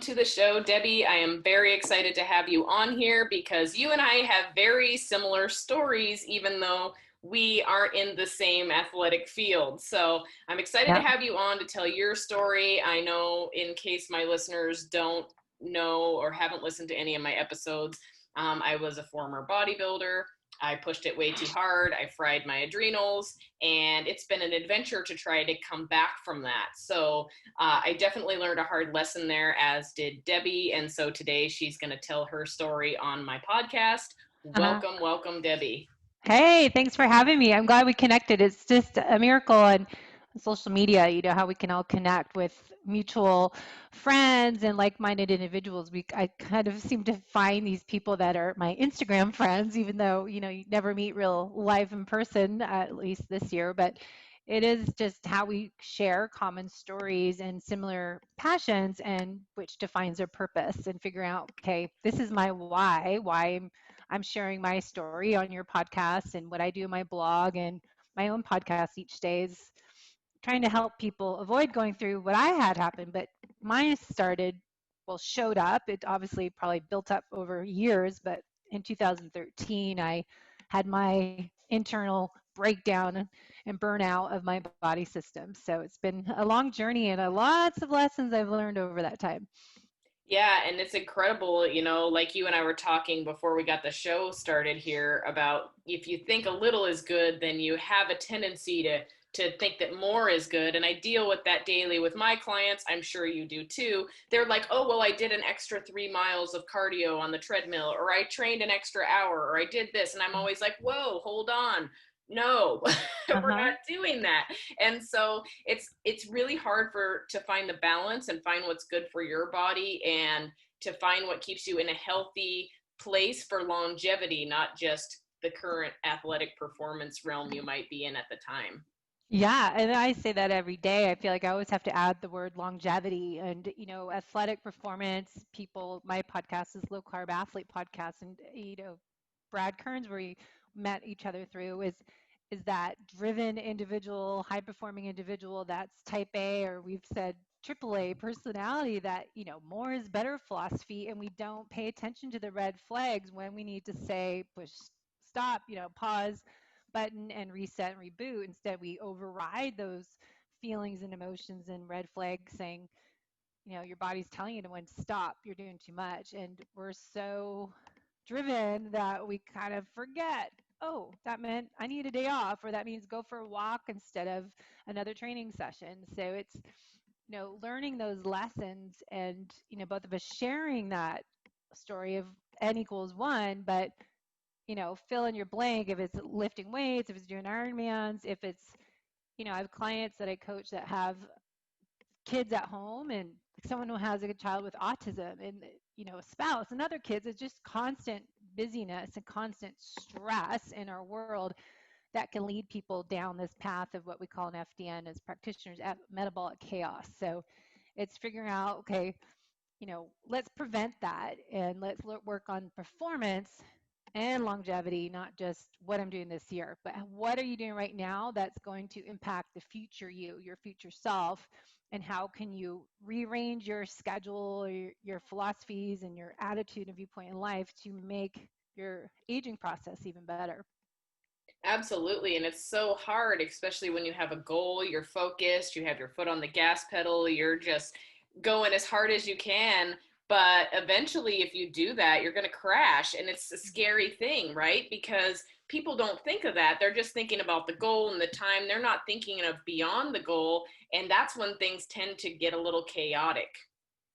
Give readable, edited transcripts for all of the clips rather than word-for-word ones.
To the show, Debbie. I am very excited to have you on here because you and I have very similar stories, even though we aren't in the same athletic field. So I'm excited to Yeah. have you on to tell your story. I know, in case my listeners don't know or haven't listened to any of my episodes, I was a former bodybuilder. I pushed it way too hard. I fried my adrenals, and it's been an adventure to try to come back from that. So I definitely learned a hard lesson there, as did Debbie. And so today she's going to tell her story on my podcast. Uh-huh. Welcome, welcome, Debbie. Hey, thanks for having me. I'm glad we connected. It's just a miracle on social media, how we can all connect with mutual friends and like-minded individuals. I kind of seem to find these people that are my Instagram friends, even though, you never meet real life in person, at least this year. But it is just how we share common stories and similar passions, and which defines our purpose, and figure out, okay, this is my why I'm sharing my story on your podcast and what I do in my blog and my own podcast each day is trying to help people avoid going through what I had happen. But mine showed up. It obviously probably built up over years, but in 2013, I had my internal breakdown and burnout of my body system. So it's been a long journey and lots of lessons I've learned over that time. Yeah, and it's incredible, like you and I were talking before we got the show started here about if you think a little is good, then you have a tendency to think that more is good. And I deal with that daily with my clients. I'm sure you do too. They're like, oh, well, I did an extra 3 miles of cardio on the treadmill, or I trained an extra hour, or I did this. And I'm always like, whoa, hold on. No, we're Uh-huh. not doing that. And so it's really hard to find the balance and find what's good for your body, and to find what keeps you in a healthy place for longevity, not just the current athletic performance realm you might be in at the time. Yeah, and I say that every day. I feel like I always have to add the word longevity and, athletic performance. People, my podcast is Low Carb Athlete podcast, and Brad Kearns, where we met each other through, is that driven individual, high performing individual that's type A, or we've said triple A personality, that, more is better philosophy, and we don't pay attention to the red flags when we need to say push stop, pause button and reset and reboot. Instead, we override those feelings and emotions and red flags, saying, your body's telling you to when to stop, you're doing too much. And we're so driven that we kind of forget, oh, that meant I need a day off, or that means go for a walk instead of another training session. So it's, learning those lessons, and, both of us sharing that story of N equals one, but fill in your blank if it's lifting weights, if it's doing Ironmans, if it's, I have clients that I coach that have kids at home, and someone who has a child with autism, and, a spouse and other kids. It's just constant busyness and constant stress in our world that can lead people down this path of what we call an FDN as practitioners, metabolic chaos. So it's figuring out, okay, let's prevent that, and let's work on performance and longevity, not just what I'm doing this year, but what are you doing right now that's going to impact the future you, your future self, and how can you rearrange your schedule, or your philosophies and your attitude and viewpoint in life to make your aging process even better. Absolutely. And it's so hard, especially when you have a goal, you're focused, you have your foot on the gas pedal, you're just going as hard as you can. But eventually, if you do that, you're going to crash. And it's a scary thing, right? Because people don't think of that. They're just thinking about the goal and the time. They're not thinking of beyond the goal. And that's when things tend to get a little chaotic.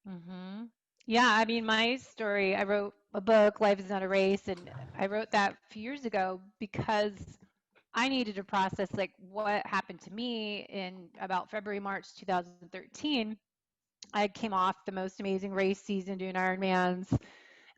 Mm-hmm. Yeah, I mean, my story, I wrote a book, Life is Not a Race, and I wrote that a few years ago because I needed to process like what happened to me in about February, March 2013. I came off the most amazing race season doing Ironmans,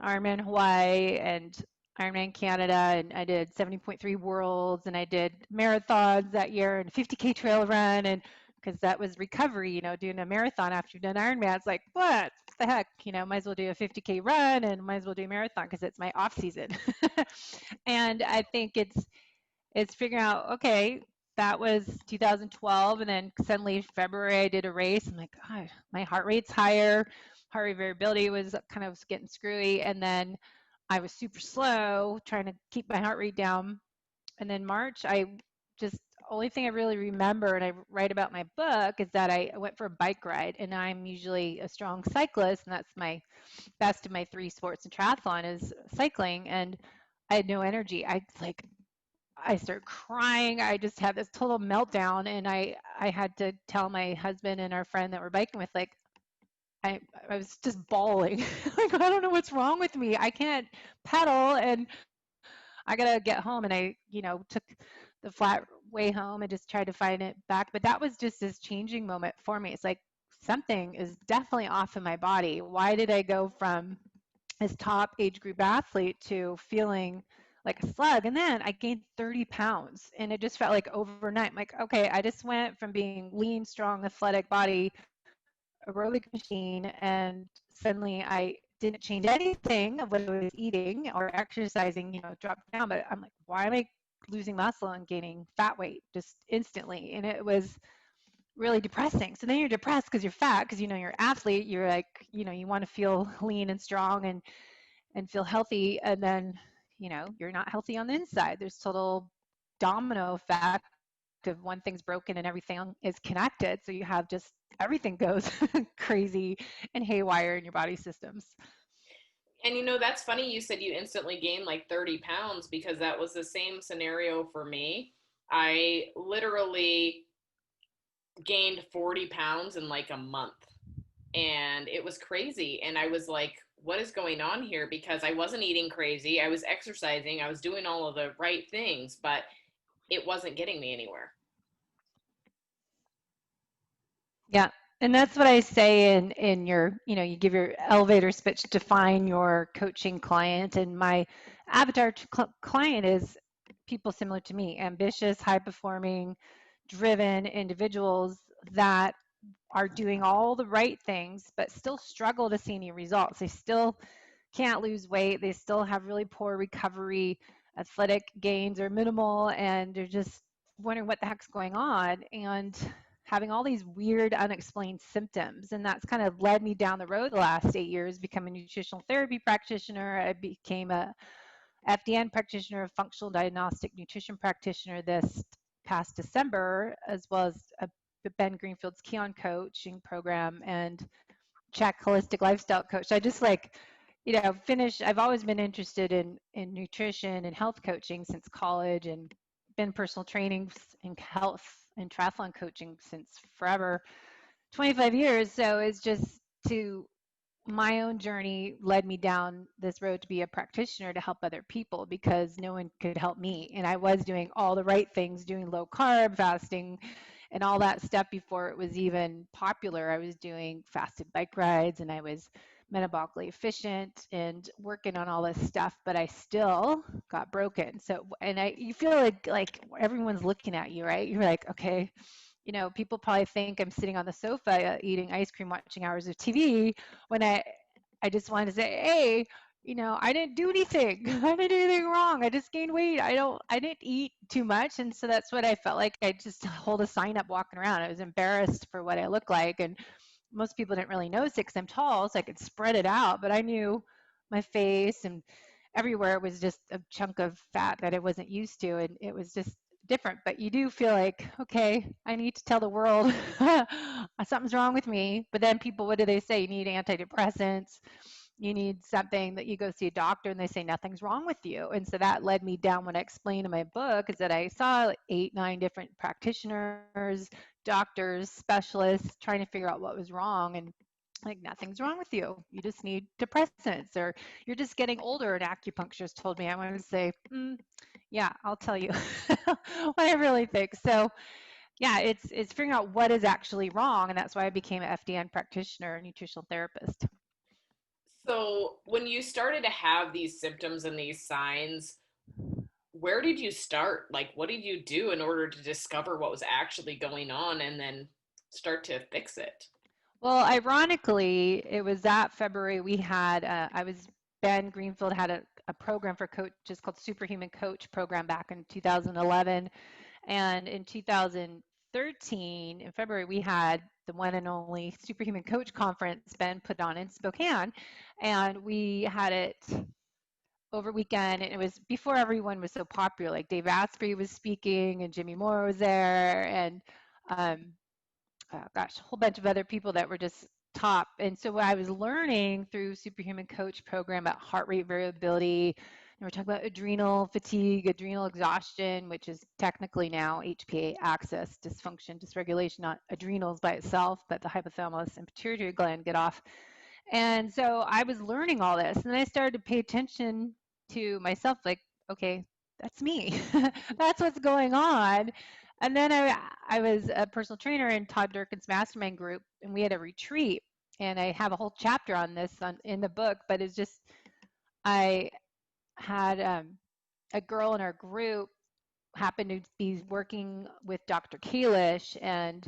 Ironman Hawaii and Ironman Canada, and I did 70.3 worlds, and I did marathons that year and 50K trail run, and because that was recovery, doing a marathon after you've done Ironman, it's like, what the heck, might as well do a 50K run and might as well do a marathon because it's my off season. And I think it's figuring out, okay, that was 2012, and then suddenly February I did a race. I'm like, God, my heart rate's higher. heart rate variability was kind of getting screwy. And then I was super slow trying to keep my heart rate down. And then March, I just, only thing I really remember, and I write about in my book, is that I went for a bike ride. And I'm usually a strong cyclist, and that's my best of my three sports and triathlon is cycling. And I had no energy. I started crying. I just had this total meltdown, and I had to tell my husband and our friend that we're biking with, like, I I was just bawling. Like, I don't know what's wrong with me. I can't pedal, and I gotta get home. And I, took the flat way home and just tried to find it back. But that was just this changing moment for me. It's like something is definitely off in my body. Why did I go from this top age group athlete to feeling like a slug? And then I gained 30 pounds, and it just felt like overnight. I'm like, okay, I just went from being lean, strong, athletic body, aerobic machine, and suddenly I didn't change anything of what I was eating or exercising, dropped down. But I'm like, why am I losing muscle and gaining fat weight just instantly? And it was really depressing. So then you're depressed because you're fat, because you're an athlete. You're like, you want to feel lean and strong and feel healthy, and then you're not healthy on the inside. There's total domino effect of one thing's broken and everything is connected. So you have just everything goes crazy and haywire in your body systems. And that's funny you said you instantly gained like 30 pounds, because that was the same scenario for me. I literally gained 40 pounds in like a month, and it was crazy. And I was like, what is going on here? Because I wasn't eating crazy, I was exercising, I was doing all of the right things, but it wasn't getting me anywhere. Yeah. And that's what I say in your, you give your elevator speech to define your coaching client. And my avatar client is people similar to me, ambitious, high performing, driven individuals that are doing all the right things, but still struggle to see any results. They still can't lose weight. They still have really poor recovery. Athletic gains are minimal, and they're just wondering what the heck's going on and having all these weird, unexplained symptoms. And that's kind of led me down the road the last 8 years, become a nutritional therapy practitioner. I became a FDN practitioner, a functional diagnostic nutrition practitioner this past December, as well as a Ben Greenfield's Kion coaching program and CHEK Holistic Lifestyle Coach. I just I've always been interested in nutrition and health coaching since college, and been personal training and health and triathlon coaching since forever, 25 years. So it's just to my own journey led me down this road to be a practitioner to help other people, because no one could help me. And I was doing all the right things, doing low carb fasting and all that stuff before it was even popular. I was doing fasted bike rides, and I was metabolically efficient and working on all this stuff, but I still got broken. So, and you feel like everyone's looking at you, right? You're like, okay, people probably think I'm sitting on the sofa eating ice cream, watching hours of TV, when I just wanted to say, hey, I didn't do anything. I didn't do anything wrong. I just gained weight. I didn't eat too much. And so that's what I felt like. I just hold a sign up walking around. I was embarrassed for what I look like. And most people didn't really notice it because I'm tall, so I could spread it out. But I knew my face and everywhere was just a chunk of fat that I wasn't used to. And it was just different. But you do feel like, okay, I need to tell the world something's wrong with me. But then people, what do they say? You need antidepressants. You need something, that you go see a doctor and they say nothing's wrong with you. And so that led me down, what I explained in my book, is that I saw like 8, 9 different practitioners, doctors, specialists, trying to figure out what was wrong. And like, nothing's wrong with you. You just need depressants, or you're just getting older. An acupuncturist told me. I wanted to say, yeah, I'll tell you what I really think. So yeah, it's figuring out what is actually wrong, and that's why I became an FDN practitioner, a nutritional therapist. So when you started to have these symptoms and these signs, where did you start? Like, what did you do in order to discover what was actually going on and then start to fix it? Well, ironically, it was that February we had, Ben Greenfield had a program for coaches called Superhuman Coach program back in 2011. And in 2013, in February, we had the one and only Superhuman Coach Conference been put on in Spokane. And we had it over weekend, and it was before everyone was so popular. Like Dave Asprey was speaking, and Jimmy Moore was there, and um, gosh, a whole bunch of other people that were just top. And so what I was learning through Superhuman Coach program about heart rate variability, and we're talking about adrenal fatigue, adrenal exhaustion, which is technically now HPA axis dysfunction, dysregulation, not adrenals by itself, but the hypothalamus and pituitary gland get off. And so I was learning all this, and then I started to pay attention to myself, like, okay, that's me. That's what's going on. And then I was a personal trainer in Todd Durkin's mastermind group, and we had a retreat. And I have a whole chapter on this in the book, but it's just, I had a girl in our group happened to be working with Dr. Kalish, and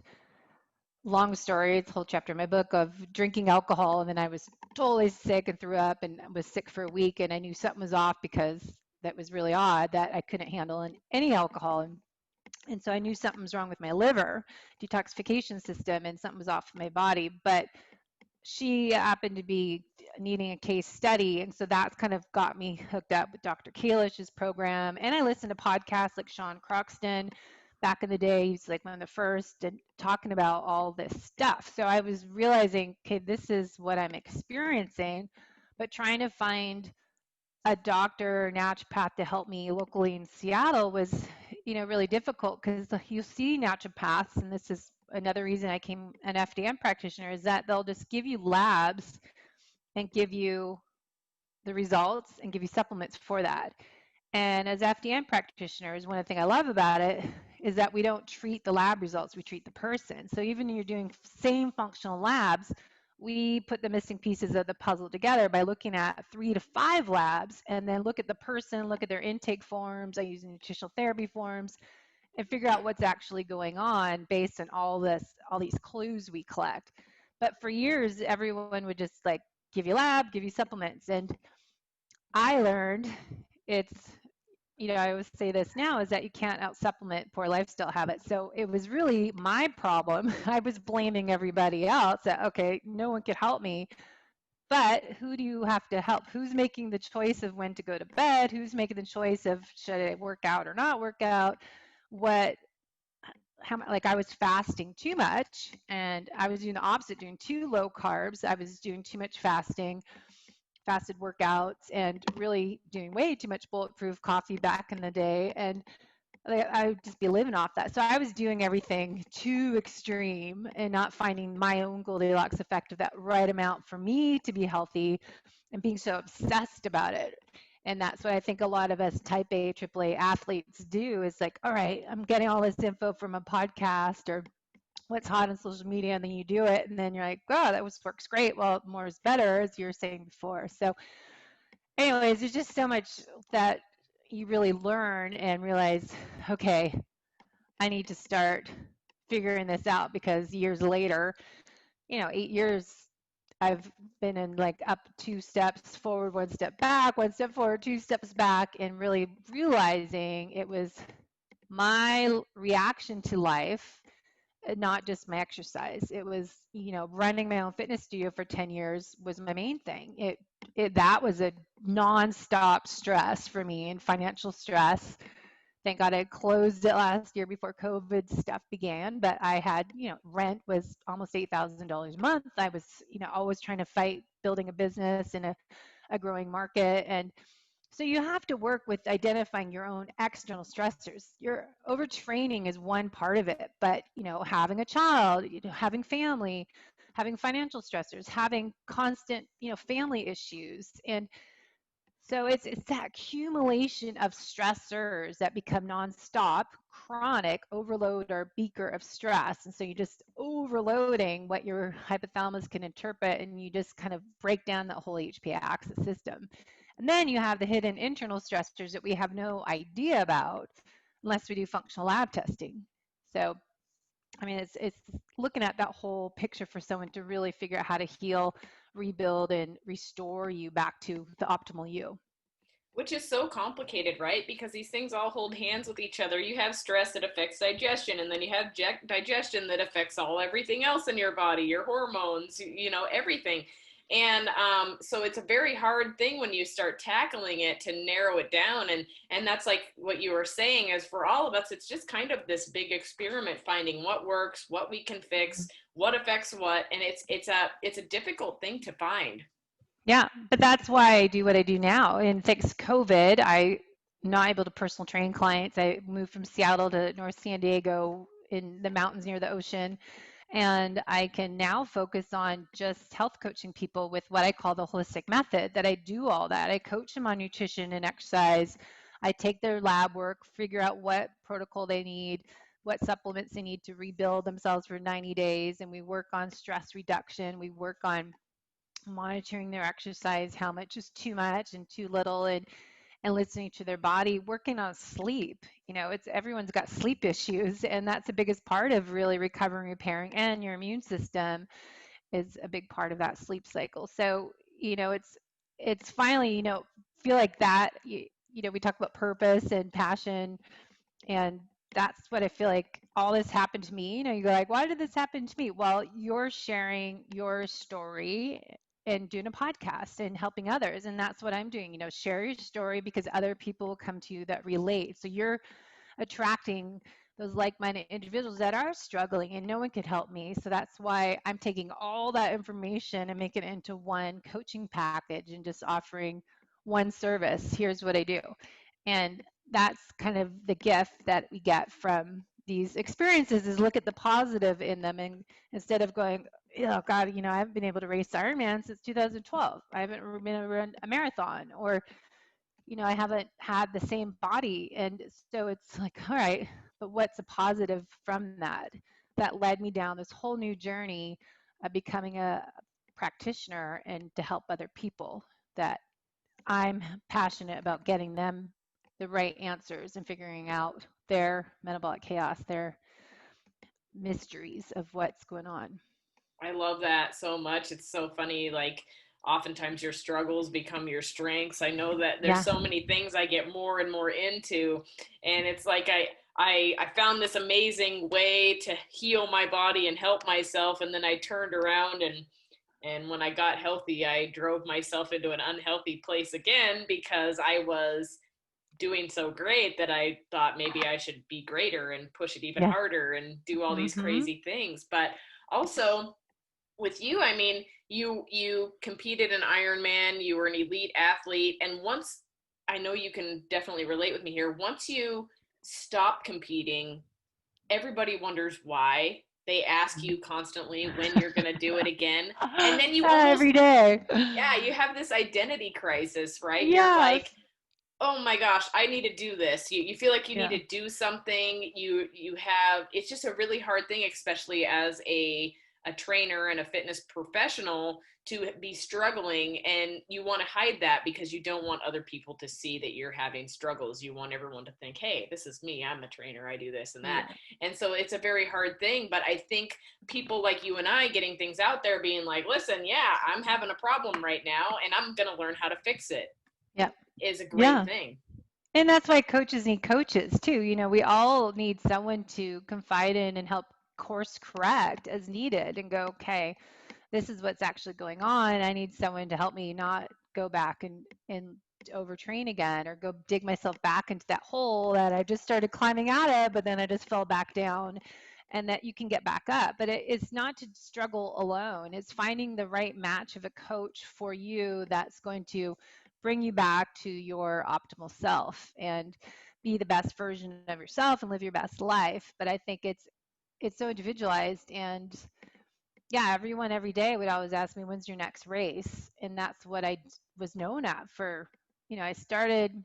long story, it's a whole chapter in my book of drinking alcohol, and then I was totally sick and threw up and was sick for a week, and I knew something was off because that was really odd that I couldn't handle any alcohol. And so I knew something was wrong with my liver detoxification system, and something was off with my body. But she happened to be needing a case study, and so that's kind of got me hooked up with Dr. Kalish's program. And I listened to podcasts like Sean Croxton. Back in the day, he's like one of the first and talking about all this stuff. So I was realizing, okay, this is what I'm experiencing, but trying to find a doctor, naturopath to help me locally in Seattle was, really difficult, because you see naturopaths, and this is another reason I came an FDM practitioner, is that they'll just give you labs and give you the results and give you supplements for that. And as FDM practitioners, one of the things I love about it is that we don't treat the lab results, we treat the person. So even when you're doing same functional labs, we put the missing pieces of the puzzle together by looking at 3 to 5 labs, and then look at the person, look at their intake forms. I use nutritional therapy forms, and figure out what's actually going on based on all these clues we collect. But for years, everyone would just like give you lab, give you supplements. And I learned it's, I always say this now, is that you can't out supplement poor lifestyle habits. So it was really my problem. I was blaming everybody else that, okay, no one could help me. But who do you have to help? Who's making the choice of when to go to bed? Who's making the choice of should I work out or not work out? What, like I was fasting too much, and I was doing the opposite, doing too low carbs. I was doing too much fasting, fasted workouts, and really doing way too much bulletproof coffee back in the day. And I would just be living off that. So I was doing everything too extreme and not finding my own Goldilocks effect of that right amount for me to be healthy, and being so obsessed about it. And that's what I think a lot of us type A, AAA athletes do, is like, all right, I'm getting all this info from a podcast or what's hot on social media, and then you do it, and then you're like, oh, that works great. Well, more is better, as you were saying before. So anyways, there's just so much that you really learn and realize, okay, I need to start figuring this out, because years later, 8 years, I've been in like up 2 steps forward, 1 step back, 1 step forward, 2 steps back, and really realizing it was my reaction to life, not just my exercise. It was, running my own fitness studio for 10 years was my main thing. That was a nonstop stress for me, and financial stress. Thank God I closed it last year before COVID stuff began, but I had, rent was almost $8,000 a month. I was, always trying to fight building a business in a growing market. And so you have to work with identifying your own external stressors. Your overtraining is one part of it, but having a child, having family, having financial stressors, having constant, family issues. And so it's that accumulation of stressors that become nonstop, chronic overload or beaker of stress. And so you're just overloading what your hypothalamus can interpret, and you just kind of break down that whole HPA axis system. And then you have the hidden internal stressors that we have no idea about unless we do functional lab testing. So, I mean, it's looking at that whole picture for someone to really figure out how to heal, rebuild, and restore you back to the optimal you. Which is so complicated, right? Because these things all hold hands with each other. You have stress that affects digestion, and then you have digestion that affects everything else in your body, your hormones, everything. And so it's a very hard thing when you start tackling it to narrow it down. And that's like what you were saying, is for all of us, it's just kind of this big experiment, finding what works, what we can fix, what affects what, and it's a difficult thing to find. Yeah, but that's why I do what I do now. And thanks to COVID, I'm not able to personal train clients. I moved from Seattle to North San Diego in the mountains near the ocean. And I can now focus on just health coaching people with what I call the holistic method, that I do all that. I coach them on nutrition and exercise. I take their lab work, figure out what protocol they need, what supplements they need to rebuild themselves for 90 days. And we work on stress reduction. We work on monitoring their exercise, how much is too much and too little, and listening to their body, working on sleep. It's everyone's got sleep issues, and that's the biggest part of really recovering, repairing, and your immune system is a big part of that sleep cycle. So, it's finally, feel like that, we talk about purpose and passion, and that's what I feel like all this happened to me. You go like, why did this happen to me? Well, you're sharing your story and doing a podcast and helping others. And that's what I'm doing. Share your story, because other people will come to you that relate. So you're attracting those like-minded individuals that are struggling, and no one could help me. So that's why I'm taking all that information and making it into one coaching package and just offering one service. Here's what I do. And that's kind of the gift that we get from these experiences, is look at the positive in them, and instead of going, oh God, I haven't been able to race Ironman since 2012. I haven't been able to run a marathon, or I haven't had the same body. And so it's like, all right, but what's a positive from that? That led me down this whole new journey of becoming a practitioner and to help other people, that I'm passionate about getting them the right answers and figuring out their metabolic chaos, their mysteries of what's going on. I love that so much. It's so funny. Like, oftentimes your struggles become your strengths. I know that there's Yeah. so many things I get more and more into, and it's like I found this amazing way to heal my body and help myself, and then I turned around, and when I got healthy, I drove myself into an unhealthy place again, because I was doing so great that I thought maybe I should be greater and push it even Yeah. harder and do all these Mm-hmm. crazy things. But also, with you, I mean, you competed in Ironman, you were an elite athlete, and once, I know you can definitely relate with me here, once you stop competing, everybody wonders why. They ask you constantly when you're going to do it again. And then you almost, Every day. yeah, you have this identity crisis, right? You're Yes. like, oh my gosh, I need to do this. You feel like you need Yeah. to do something. You have, it's just a really hard thing, especially as a trainer and a fitness professional, to be struggling, and you want to hide that because you don't want other people to see that you're having struggles. You want everyone to think, hey, this is me, I'm a trainer, I do this and that. Yeah. And so it's a very hard thing, but I think people like you and I getting things out there, being like, listen, yeah, I'm having a problem right now and I'm going to learn how to fix it, Yeah. is a great Yeah. thing. And that's why coaches need coaches too. We all need someone to confide in and help course correct as needed and go, okay, this is what's actually going on. I need someone to help me not go back and overtrain again, or go dig myself back into that hole that I just started climbing out of, but then I just fell back down, and that you can get back up. But it's not to struggle alone. It's finding the right match of a coach for you that's going to bring you back to your optimal self and be the best version of yourself and live your best life. But I think it's so individualized. And yeah, everyone every day would always ask me, when's your next race? And that's what I was known at for, I started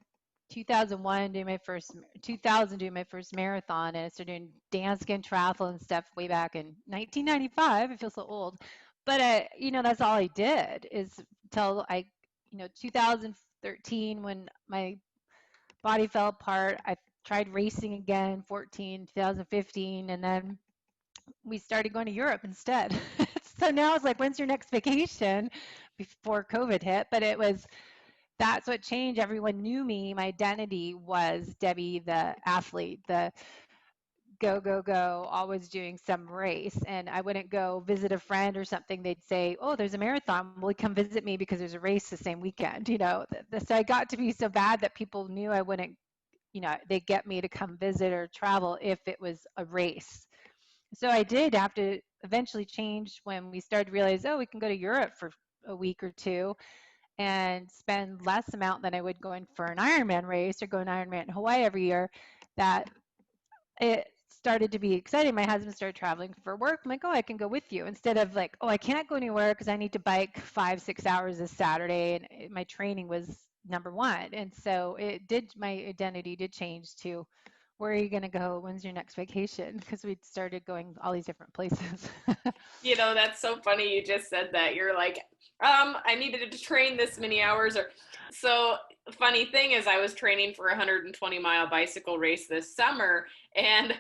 2001 doing my first, 2000 doing my first marathon, and I started doing dance and triathlon stuff way back in 1995. I feel so old. But, that's all I did is till 2013, when my body fell apart, I tried racing again, 14, 2015, and then we started going to Europe instead. So now it's like, when's your next vacation, before COVID hit? But it was that's what changed. Everyone knew me. My identity was Debbie, the athlete, the go, go, go, always doing some race. And I wouldn't go visit a friend or something. They'd say, oh, there's a marathon. Will you come visit me because there's a race the same weekend? So I got to be so bad that people knew I wouldn't, they'd get me to come visit or travel if it was a race. So I did have to eventually change when we started to realize, oh, we can go to Europe for a week or two and spend less amount than I would going for an Ironman race or go an Ironman in Hawaii every year. That it started to be exciting. My husband started traveling for work. I'm like, oh, I can go with you, instead of like, oh, I can't go anywhere because I need to bike 5-6 hours this Saturday, and my training was number one. And so my identity did change to, where are you going to go? When's your next vacation? Because we started going all these different places. That's so funny you just said that. You're like, I needed to train this many hours. Or so funny thing is, I was training for a 120-mile bicycle race this summer, and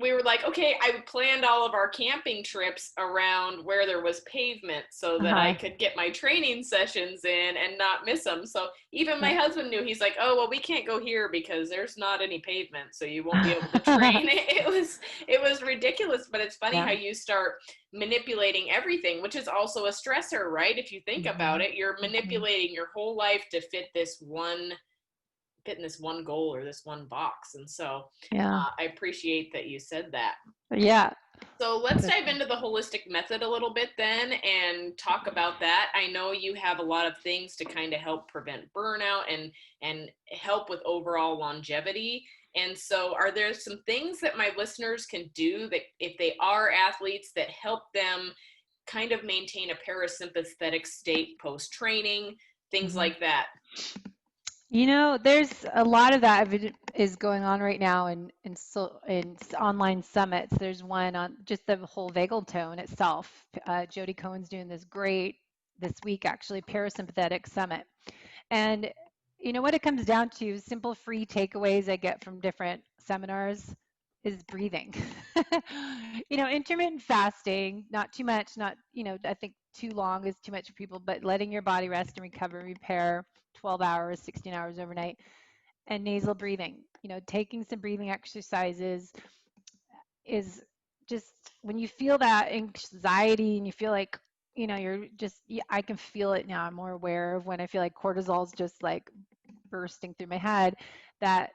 we were like, okay, I planned all of our camping trips around where there was pavement so that I Uh-huh. could get my training sessions in and not miss them. So even my Yeah. husband knew. He's like, oh, well, we can't go here because there's not any pavement, so you won't be able to train. It was ridiculous, but it's funny Yeah. how you start manipulating everything, which is also a stressor, right? If you think about Mhm. it, you're Mhm. manipulating your whole life to fit in this one goal or this one box. And so Yeah. I appreciate that you said that. Yeah. So let's For dive sure. into the holistic method a little bit then and talk about that. I know you have a lot of things to kind of help prevent burnout and help with overall longevity. And so are there some things that my listeners can do that if they are athletes that help them kind of maintain a parasympathetic state post training, things Mhm. like that? There's a lot of that is going on right now in online summits. There's one on just the whole vagal tone itself. Jody Cohen's doing this week, actually, parasympathetic summit. And what it comes down to, simple free takeaways I get from different seminars, is breathing. Intermittent fasting, not too much, not, I think too long is too much for people, but letting your body rest and recover, repair, 12 hours, 16 hours overnight, and nasal breathing. Taking some breathing exercises is just, when you feel that anxiety and you feel like, you're just, yeah, I can feel it now. I'm more aware of when I feel like cortisol's just like bursting through my head. That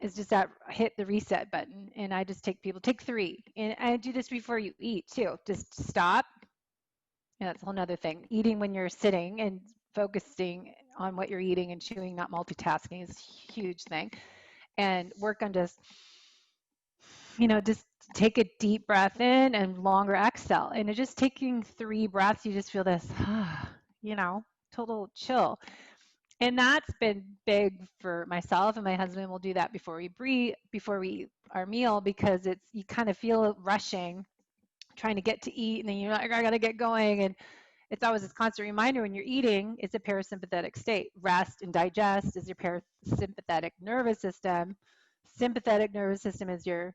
is just that, hit the reset button. And I just take 3. And I do this before you eat too. Just stop. And that's a whole nother thing. Eating when you're sitting and focusing on what you're eating and chewing, not multitasking, is a huge thing. And work on just take a deep breath in and longer exhale. And just taking 3 breaths, you just feel this, you know, total chill. And that's been big for myself, and my husband will do that before we eat our meal, because you kind of feel it rushing, trying to get to eat, and then you're like, I gotta get going. And it's always this constant reminder, when you're eating, it's a parasympathetic state. Rest and digest is your parasympathetic nervous system. Sympathetic nervous system is your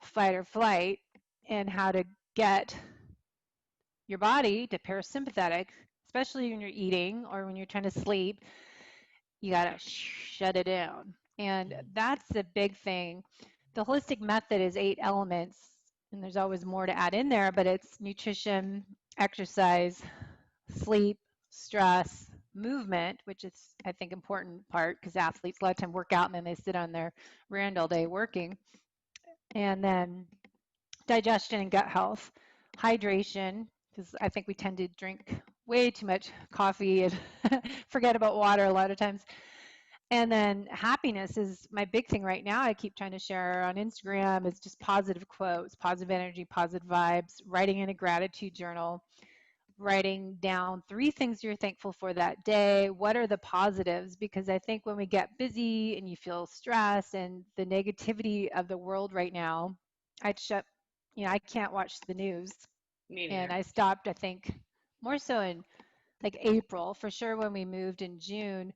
fight or flight. And how to get your body to parasympathetic, especially when you're eating or when you're trying to sleep, you got to shut it down. And that's the big thing. The holistic method is 8 elements, and there's always more to add in there, but it's nutrition, exercise, sleep, stress, movement, which is, I think, important part, because athletes a lot of time work out and then they sit on their rand all day working. And then digestion and gut health, hydration, because I think we tend to drink way too much coffee and forget about water a lot of times. And then happiness is my big thing right now. I keep trying to share on Instagram, is just positive quotes, positive energy, positive vibes, writing in a gratitude journal, writing down 3 things you're thankful for that day. What are the positives? Because I think when we get busy and you feel stress and the negativity of the world right now, I'd shut, I can't watch the news. Me And neither. I stopped, I think, more so in like April, for sure, when we moved in June.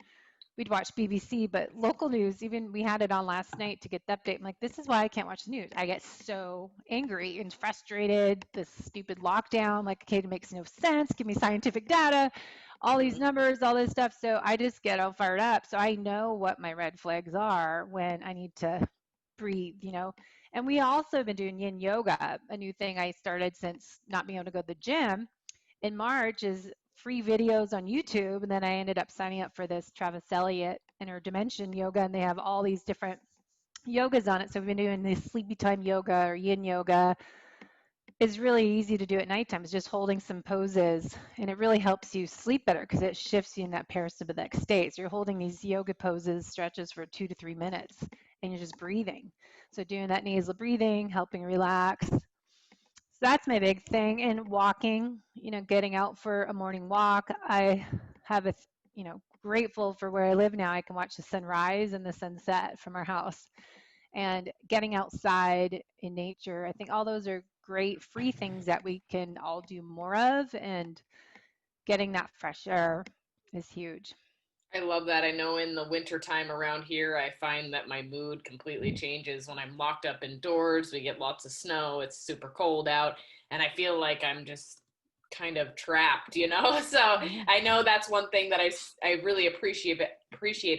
we'd watch BBC, but local news, even we had it on last night to get the update. I'm like, this is why I can't watch the news. I get so angry and frustrated. This stupid lockdown, like, okay, it makes no sense. Give me scientific data, all these Mhm. numbers, all this stuff. So I just get all fired up. So I know what my red flags are when I need to breathe, you know. And we also have been doing yin yoga, a new thing I started since not being able to go to the gym in March, is free videos on YouTube. And then I ended up signing up for this Travis Elliott Inner Dimension Yoga, and they have all these different yogas on it. So we've been doing this sleepy time yoga or yin yoga. It's really easy to do at nighttime. It's just holding some poses, and it really helps you sleep better because it shifts you in that parasympathetic state. So you're holding these yoga poses, stretches for 2 to 3 minutes, and you're just breathing. So doing that nasal breathing, helping relax. So that's my big thing. And walking, you know, getting out for a morning walk. I have a, you know, grateful for where I live now. I can watch the sunrise and the sunset from our house, and getting outside in nature. I think all those are great free things that we can all do more of, and getting that fresh air is huge. I love that. I know in the winter time around here, I find that my mood completely changes when I'm locked up indoors. We get lots of snow. It's super cold out, and I feel like I'm just kind of trapped, you know? So Yeah. I know that's one thing that I really appreciate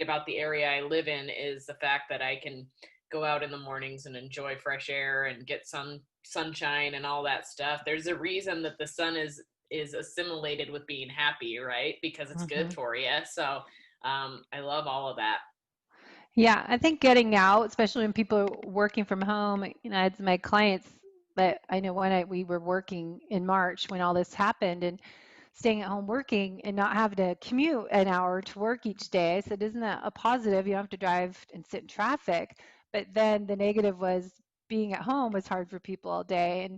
about the area I live in is the fact that I can go out in the mornings and enjoy fresh air and get sunshine and all that stuff. There's a reason that the sun is assimilated with being happy, right? Because it's good Mhm. for you. So I love all of that. Yeah, I think getting out, especially when people are working from home, you know, I had my clients that I know we were working in March when all this happened, and staying at home working and not having to commute an hour to work each day. I said, isn't that a positive? You don't have to drive and sit in traffic. But then the negative was being at home was hard for people all day,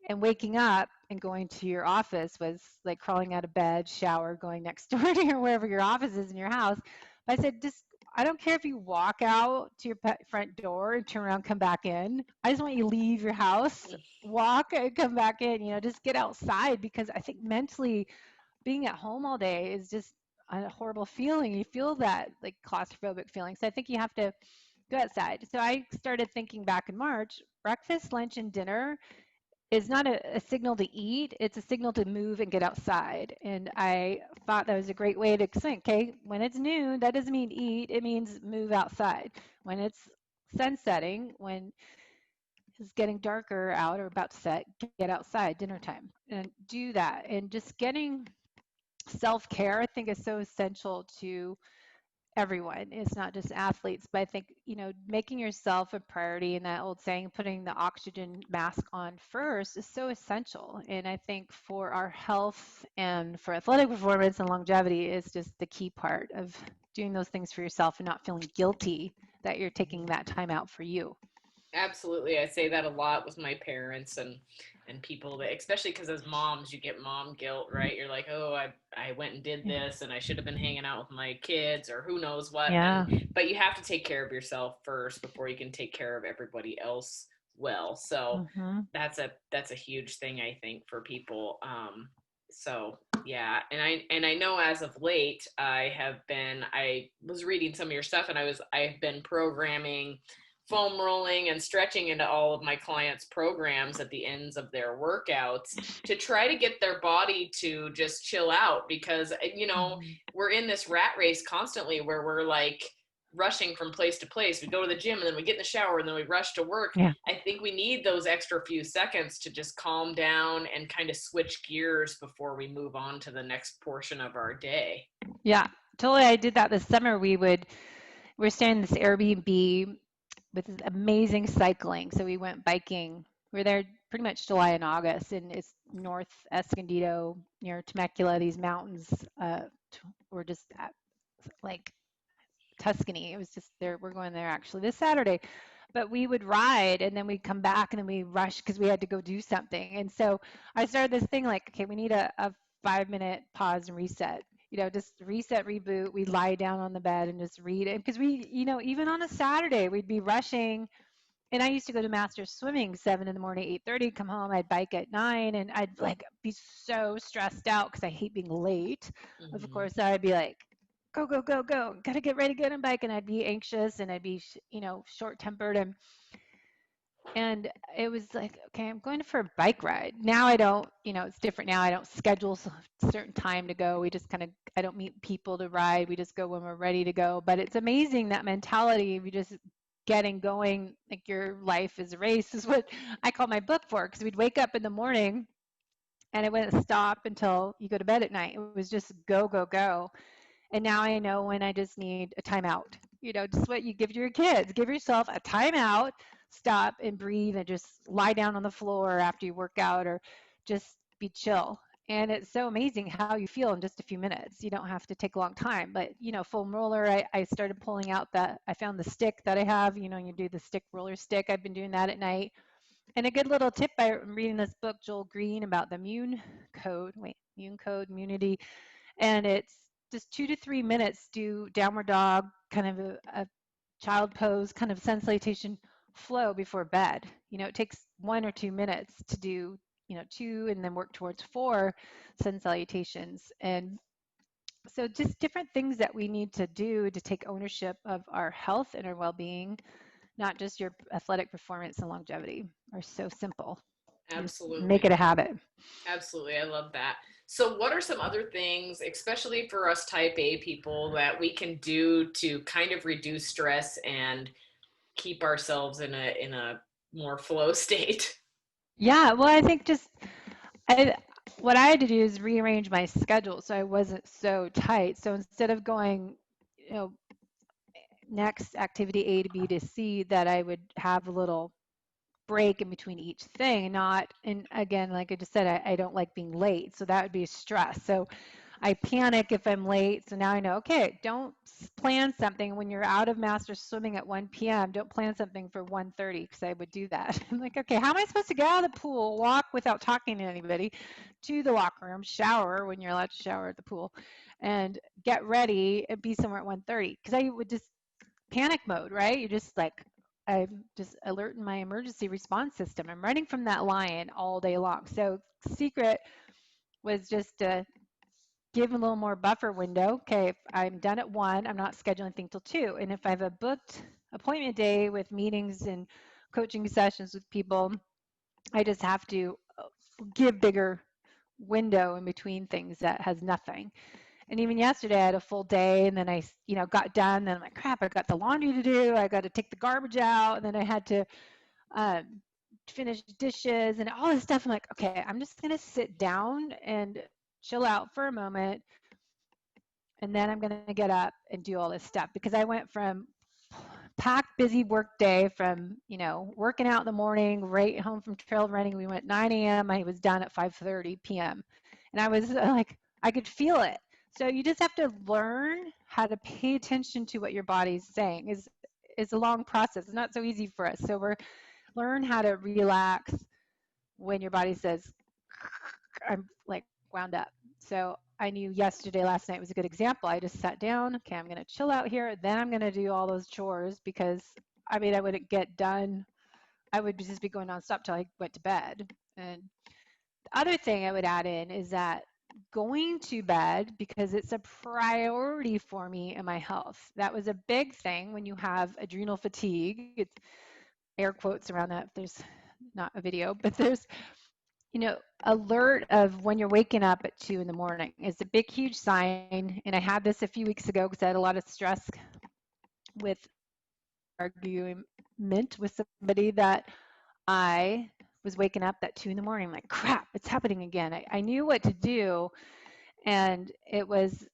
and waking up and going to your office was like crawling out of bed, shower, going next door to your wherever your office is in your house. But I said, just I don't care if you walk out to your front door and turn around, come back in. I just want you to leave your house, walk and come back in, you know, just get outside, because I think mentally being at home all day is just a horrible feeling. You feel that like claustrophobic feeling. So I think you have to go outside. So I started thinking back in March, breakfast, lunch, and dinner is not a signal to eat, it's a signal to move and get outside. And I thought that was a great way to explain, okay, when it's noon, that doesn't mean eat, it means move outside. When it's sunsetting, when it's getting darker out or about to set, get outside, dinner time, and do that. And just getting self-care, I think, is so essential to everyone. It's not just athletes, but I think, you know, making yourself a priority, and that old saying, putting the oxygen mask on first, is so essential. And I think for our health and for athletic performance and longevity is just the key part of doing those things for yourself and not feeling guilty that you're taking that time out for you. Absolutely. I say that a lot with my parents and people that, especially because as moms, you get mom guilt, right? You're like, oh, I went and did Yeah. this and I should have been hanging out with my kids or who knows what. Yeah. But you have to take care of yourself first before you can take care of everybody else well. So Mhm. that's a huge thing, I think, for people. So yeah, and I know as of late I was reading some of your stuff, and I've been programming foam rolling and stretching into all of my clients' programs at the ends of their workouts to try to get their body to just chill out, because Mhm. we're in this rat race constantly where we're like rushing from place to place. We go to the gym and then we get in the shower and then we rush to work. Yeah. I think we need those extra few seconds to just calm down and kind of switch gears before we move on to the next portion of our day. Yeah. Totally. I did that this summer. We're staying in this Airbnb with this amazing cycling. So we went biking. We were there pretty much July and August, and it's North Escondido near Temecula. These mountains were just like Tuscany. It was just there. We're going there actually this Saturday, but we would ride and then we'd come back and then we rush because we had to go do something. And so I started this thing like, okay, we need a 5 minute pause and reset. You know, just reset, reboot. We lie down on the bed and just read it because we, you know, even on a Saturday we'd be rushing. And I used to go to master swimming 7 in the morning, 8:30, come home, I'd bike at 9, and I'd like be so stressed out because I hate being late. Of Mm-hmm. course, I'd be like, go, go, go, go, got to get ready to get on a bike. And I'd be anxious and I'd be, short tempered. And it was like, okay, I'm going for a bike ride. Now I don't, it's different now. I don't schedule a certain time to go. We just kind of, I don't meet people to ride. We just go when we're ready to go. But it's amazing that mentality of you just getting going, like your life is a race, is what I call my book for. Because we'd wake up in the morning and it wouldn't stop until you go to bed at night. It was just go, go, go. And now I know when I just need a timeout. Just what you give your kids. Give yourself a timeout, stop and breathe and just lie down on the floor after you work out or just be chill. And it's so amazing how you feel in just a few minutes. You don't have to take a long time. But, foam roller, I started pulling out I found the stick that I have, you do the stick roller stick. I've been doing that at night. And a good little tip, I'm reading this book, Joel Green, about the immune code, immunity, and it's just 2 to 3 minutes, do downward dog, kind of a child pose, kind of sun salutation flow before bed. It takes 1 or 2 minutes to do, two and then work towards four sun salutations. And so just different things that we need to do to take ownership of our health and our well-being, not just your athletic performance and longevity, are so simple. Just make Absolutely. it a habit. Absolutely. I love that. So what are some other things, especially for us type A people, that we can do to kind of reduce stress and keep ourselves in a more flow state? Yeah, well, I think what I had to do is rearrange my schedule so I wasn't so tight. So instead of going, you know, next activity A to B to C, that I would have a little break in between each thing. And again, like I just said, I don't like being late. So that would be a stress. So I panic if I'm late. So now I know, okay, don't plan something when you're out of master swimming at 1 p.m. Don't plan something for 1:30 because I would do that. I'm like, okay, how am I supposed to get out of the pool, walk without talking to anybody, to the locker room, shower when you're allowed to shower at the pool, and get ready and be somewhere at 1:30? Because I would just panic mode, right? You're just like, I'm just alerting my emergency response system. I'm running from that lion all day long. So secret was just to give a little more buffer window. Okay, if I'm done at 1, I'm not scheduling anything till 2. And if I have a booked appointment day with meetings and coaching sessions with people, I just have to give bigger window in between things that has nothing. And even yesterday, I had a full day, and then I, got done. Then I'm like, crap, I got the laundry to do. I got to take the garbage out, and then I had to finish dishes and all this stuff. I'm like, okay, I'm just gonna sit down and chill out for a moment, and then I'm going to get up and do all this stuff, because I went from packed busy work day from working out in the morning, right home from trail running. We went 9 a.m. I was done at 5:30 p.m. and I was like, I could feel it. So you just have to learn how to pay attention to what your body's saying. Is a long process. It's not so easy for us. So we're learn how to relax when your body says, I'm like wound up. So I knew last night was a good example. I just sat down. Okay, I'm going to chill out here. Then I'm going to do all those chores, because I wouldn't get done. I would just be going nonstop till I went to bed. And the other thing I would add in is that going to bed, because it's a priority for me and my health. That was a big thing when you have adrenal fatigue. It's air quotes around that. There's not a video, but there's alert of when you're waking up at 2 in the morning is a big, huge sign. And I had this a few weeks ago because I had a lot of stress with argument with somebody, that I was waking up at 2 in the morning. I'm like, crap, it's happening again. I knew what to do. And it was,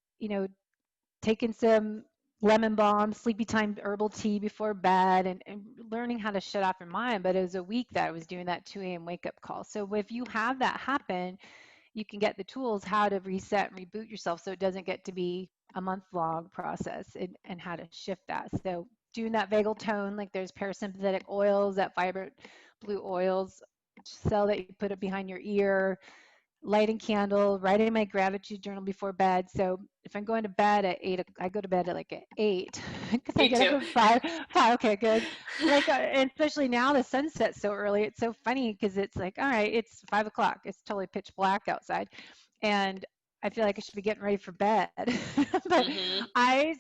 taking some lemon balm, sleepy time herbal tea before bed, and learning how to shut off your mind. But it was a week that I was doing that 2 a.m. wake up call. So if you have that happen, you can get the tools how to reset and reboot yourself so it doesn't get to be a month-long process, and how to shift that. So doing that vagal tone, like there's parasympathetic oils, that vibrant blue oils, cell that you put it behind your ear, lighting candle, writing my gratitude journal before bed. So if I'm going to bed at 8, I go to bed at like at 8 because I Me get up too. at 5. Okay, good. Like, and especially now the sun sets so early. It's so funny because it's like, all right, it's 5 o'clock. It's totally pitch black outside. And I feel like I should be getting ready for bed. But Mm-hmm. I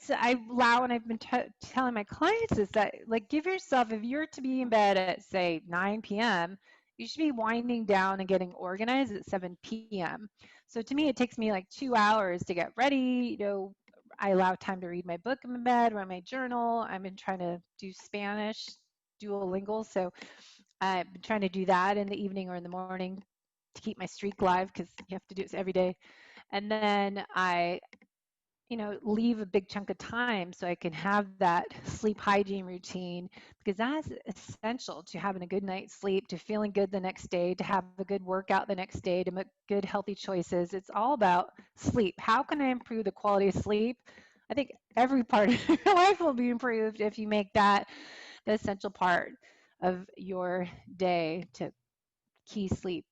allow, and I've been telling my clients is that, like, give yourself, if you're to be in bed at, say, 9 p.m., you should be winding down and getting organized at 7 p.m. So to me, it takes me like 2 hours to get ready. I allow time to read my book in my bed, run my journal. I've been trying to do Spanish, Duolingo. So I've been trying to do that in the evening or in the morning to keep my streak alive, because you have to do it every day. And then I, leave a big chunk of time so I can have that sleep hygiene routine, because that's essential to having a good night's sleep, to feeling good the next day, to have a good workout the next day, to make good healthy choices. It's all about sleep. How can I improve the quality of sleep? I think every part of your life will be improved if you make that the essential part of your day, to key sleep.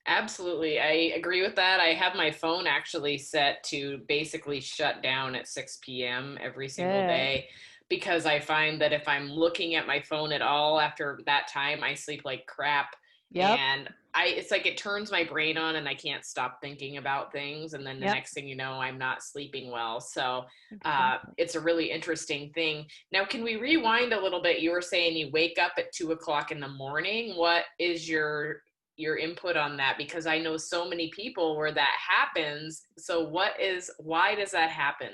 Absolutely. I agree with that. I have my phone actually set to basically shut down at 6 p.m. every single Good. day because I find that if I'm looking at my phone at all after that time, I sleep like crap. Yep. And it's like it turns my brain on and I can't stop thinking about things. And then the Yep. next thing you know, I'm not sleeping well. So Exactly. it's a really interesting thing. Now, can we rewind a little bit? You were saying you wake up at 2 o'clock in the morning. What is your input on that, because I know so many people where that happens. So why does that happen?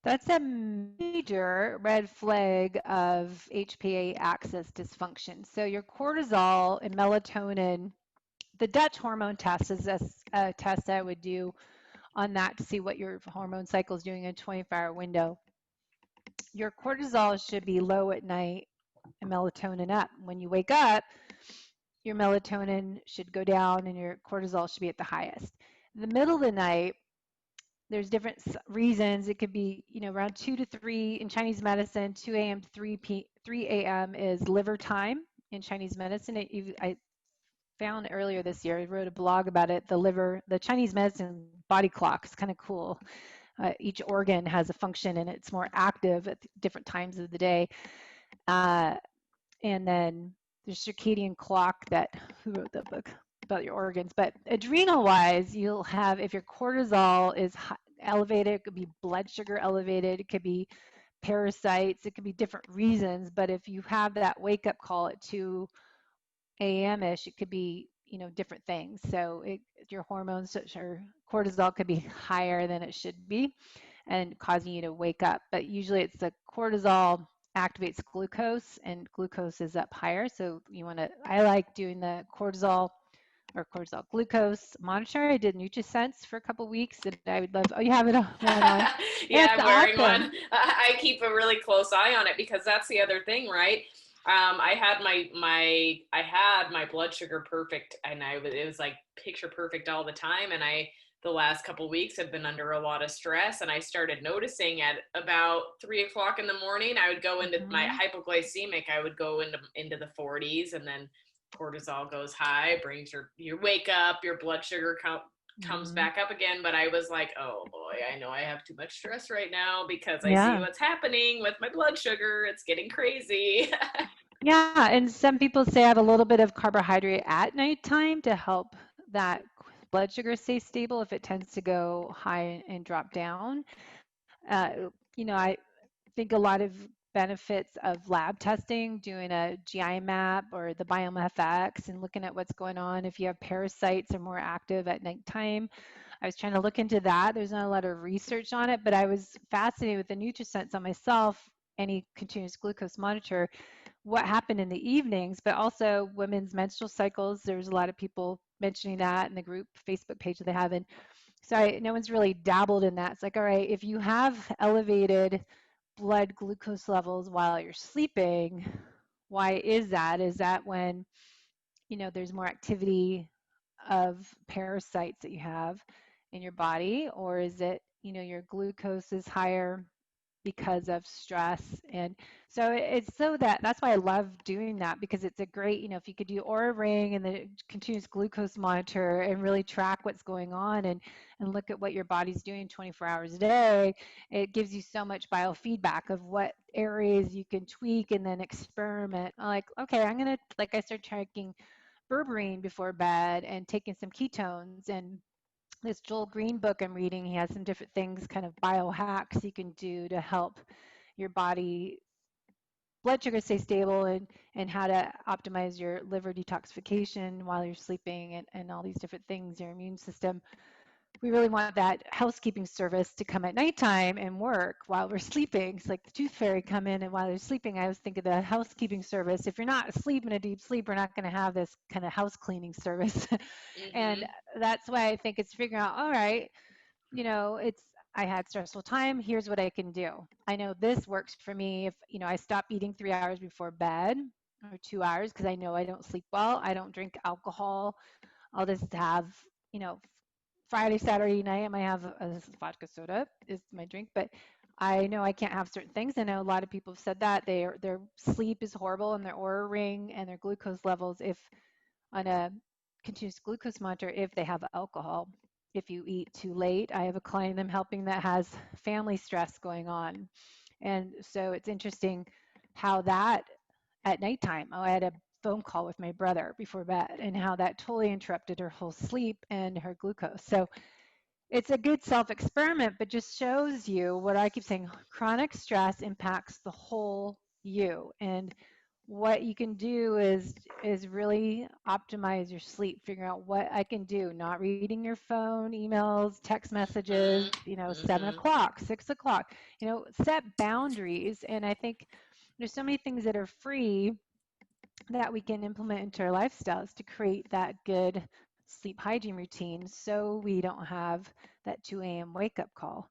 That's a major red flag of HPA axis dysfunction. So your cortisol and melatonin, the Dutch hormone test is a test I would do on that to see what your hormone cycle is doing in a 24-hour window. Your cortisol should be low at night and melatonin up. When you wake up, your melatonin should go down and your cortisol should be at the highest. In the middle of the night, there's different reasons. It could be, around 2 to 3 in Chinese medicine. 2 a.m. to 3 a.m. is liver time in Chinese medicine. I found earlier this year, I wrote a blog about it. The Chinese medicine body clock is kind of cool. Each organ has a function and it's more active at different times of the day. Uh, and then the circadian clock, that, who wrote that book about your organs? But adrenal wise, you'll have, if your cortisol is elevated, it could be blood sugar elevated, it could be parasites, it could be different reasons. But if you have that wake up call at 2 a.m. ish, it could be, different things. So your hormones or cortisol could be higher than it should be and causing you to wake up. But usually it's the cortisol activates glucose, and glucose is up higher. So I like doing the cortisol glucose monitor. I did NutriSense for a couple of weeks, and I would love, oh, you have one on. Yeah, It's I'm wearing awesome. one. I keep a really close eye on it because that's the other thing, right? I had my blood sugar perfect, and it was like picture perfect all the time. And the last couple weeks have been under a lot of stress, and I started noticing at about 3 o'clock in the morning, I would go into my Hmm. hypoglycemic. I would go into the 40s, and then cortisol goes high, brings your wake up, your blood sugar comes Hmm. back up again. But I was like, oh boy, I know I have too much stress right now because I see Yeah. what's happening with my blood sugar. It's getting crazy. Yeah, and some people say have a little bit of carbohydrate at nighttime to help that blood sugar stay stable if it tends to go high and drop down. I think a lot of benefits of lab testing, doing a GI map or the Biome FX and looking at what's going on. If you have parasites are more active at nighttime, I was trying to look into that. There's not a lot of research on it, but I was fascinated with the NutriSense on myself, any continuous glucose monitor, what happened in the evenings, but also women's menstrual cycles. There's a lot of people mentioning that in the group Facebook page that they have. And so no one's really dabbled in that. It's like, all right, if you have elevated blood glucose levels while you're sleeping, why is that? Is that when, there's more activity of parasites that you have in your body, or is it, your glucose is higher because of stress? And so it's so that's why I love doing that, because it's a great, if you could do Aura Ring and the continuous glucose monitor and really track what's going on and look at what your body's doing 24 hours a day, it gives you so much biofeedback of what areas you can tweak and then experiment. Like, okay, I start tracking berberine before bed and taking some ketones, and this Joel Green book I'm reading, he has some different things, kind of biohacks you can do to help your body blood sugar stay stable, and how to optimize your liver detoxification while you're sleeping, and all these different things, your immune system. We really want that housekeeping service to come at nighttime and work while we're sleeping. It's like the tooth fairy come in, and while you're sleeping, I always think of the housekeeping service. If you're not asleep in a deep sleep, we're not going to have this kind of house cleaning service. And Mhm. that's why I think it's figuring out, all right, it's I had stressful time. Here's what I can do. I know this works for me. If I stop eating 3 hours before bed or 2 hours because I know I don't sleep well. I don't drink alcohol. I'll just have you know Friday, Saturday night, I might have a vodka soda is my drink, but I know I can't have certain things. I know a lot of people have said that their sleep is horrible and their aura ring and their glucose levels if on a continuous glucose monitor if they have alcohol. If you eat too late, I have a client I'm helping that has family stress going on. And so it's interesting how that at nighttime, oh, I had a phone call with my brother before bed and how that totally interrupted her whole sleep and her glucose. So it's a good self experiment, but just shows you what I keep saying chronic stress impacts the whole you. And what you can do is really optimize your sleep, figure out what I can do, not reading your phone, emails, text messages, Mhm. 7 Mhm. o'clock, 6 o'clock, set boundaries. And I think there's so many things that are free that we can implement into our lifestyles to create that good sleep hygiene routine so we don't have that 2 a.m. wake up call.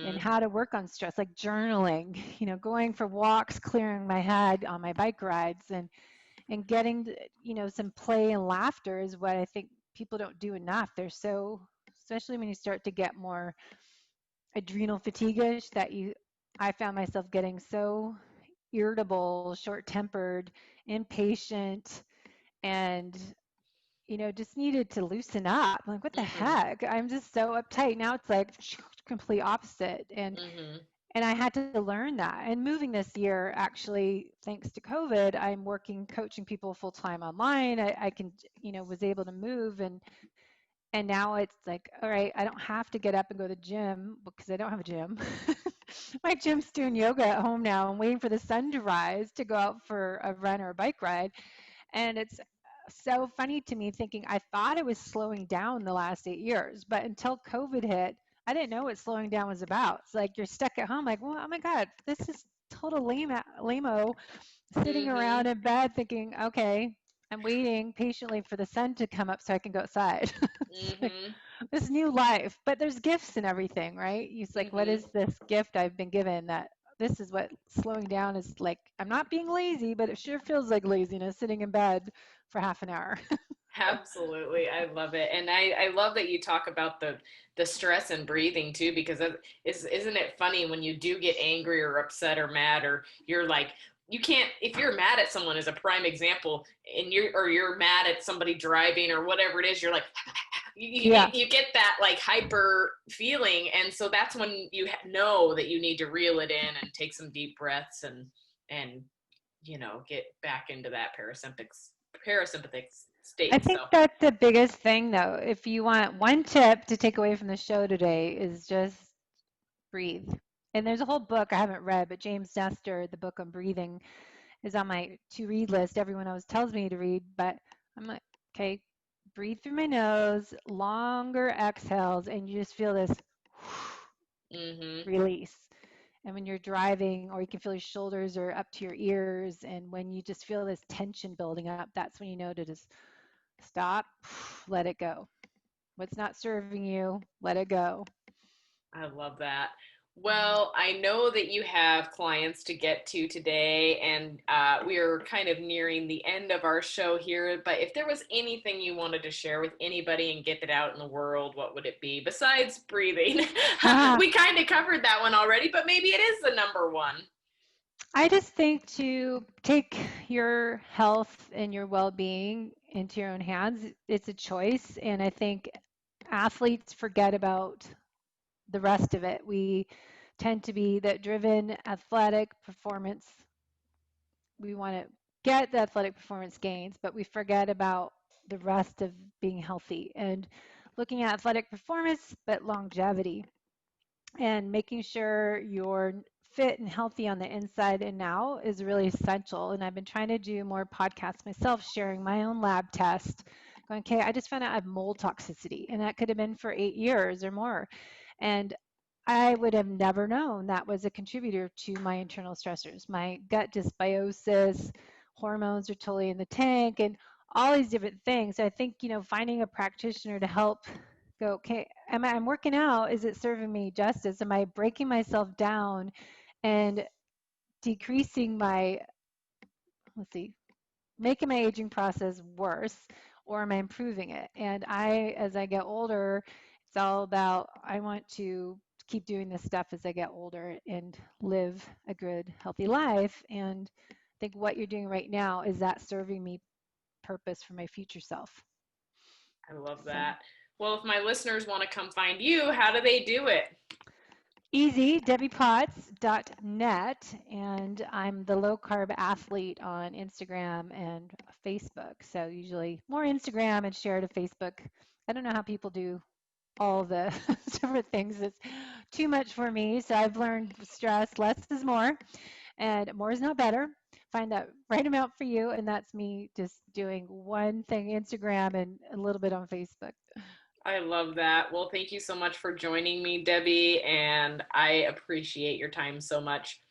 And Mhm. how to work on stress, like journaling, going for walks, clearing my head on my bike rides, and getting some play and laughter is what I think people don't do enough. They're so, especially when you start to get more adrenal fatigue-ish, that I found myself getting so irritable, short-tempered, impatient, and just needed to loosen up. Like, what the Mhm. heck? I'm just so uptight. Now it's like complete opposite. Mhm. And I had to learn that. And moving this year, actually, thanks to COVID, I'm working coaching people full time online. I can, was able to move, and now it's like, all right, I don't have to get up and go to the gym because I don't have a gym. My gym's doing yoga at home now. I'm waiting for the sun to rise to go out for a run or a bike ride. And it's so funny to me thinking I thought it was slowing down the last 8 years, but until COVID hit, I didn't know what slowing down was about. It's like you're stuck at home, like, well, oh my God, this is total lame-o, sitting around Mhm. in bed thinking, okay, I'm waiting patiently for the sun to come up so I can go outside. It's like Mhm. this new life, but there's gifts and everything, right? It's like, what Mhm. is this gift I've been given that this is what slowing down is like? I'm not being lazy, but it sure feels like laziness sitting in bed for half an hour. Absolutely. I love it. And I love that you talk about the stress and breathing too, because isn't it funny when you do get angry or upset or mad, or you're like, you can't, if you're mad at someone as a prime example, and you're mad at somebody driving or whatever it is, you're like, Yeah. you get that like hyper feeling. And so that's when you know that you need to reel it in and take some deep breaths and get back into that parasympathetic I state. So think that's the biggest thing, though. If you want one tip to take away from the show today, is just breathe. And there's a whole book I haven't read, but James Nestor, the book on breathing, is on my to read list. Everyone always tells me to read, but I'm like, okay, breathe through my nose, longer exhales, and you just feel this mhm. release. And when you're driving, or you can feel your shoulders are up to your ears, and when you just feel this tension building up, that's when you know to just stop, let it go. What's not serving you, let it go. I love that. Mhm. Well, I know that you have clients to get to today, and we are kind of nearing the end of our show here. But if there was anything you wanted to share with anybody and get it out in the world, what would it be besides breathing? We kind of covered that one already, but maybe it is the number one. I just think to take your health and your well being into your own hands, it's a choice. And I think athletes forget about the rest of it. We tend to be that driven athletic performance. We want to get the athletic performance gains, but we forget about the rest of being healthy. And looking at athletic performance, but longevity and making sure you're fit and healthy on the inside and now is really essential. And I've been trying to do more podcasts myself, sharing my own lab test, going, okay, I just found out I have mold toxicity, and that could have been for 8 years or more. And I would have never known that was a contributor to my internal stressors. My gut dysbiosis, hormones are totally in the tank, and all these different things. So I think, finding a practitioner to help go, okay, I'm working out, is it serving me justice? Am I breaking myself down and decreasing my, let's see, making my aging process worse, or am I improving it? And as I get older, it's all about, I want to keep doing this stuff as I get older and live a good, healthy life. And I think what you're doing right now, is that serving me purpose for my future self? I love So that. Well, if my listeners want to come find you, how do they do it? easy, debbiepotts.net, and I'm the Low Carb Athlete on Instagram and Facebook. So usually more Instagram and share to Facebook. I don't know how people do all the different things. It's too much for me. So I've learned stress, less is more, and more is not better. Find that right amount for you, and that's me just doing one thing Instagram and a little bit on Facebook. I love that. Well, thank you so much for joining me, Debbie, and I appreciate your time so much.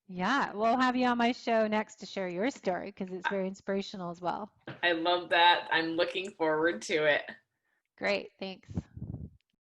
Yeah, we'll have you on my show next to share your story because it's very inspirational as well. I love that. I'm looking forward to it. Great, thanks.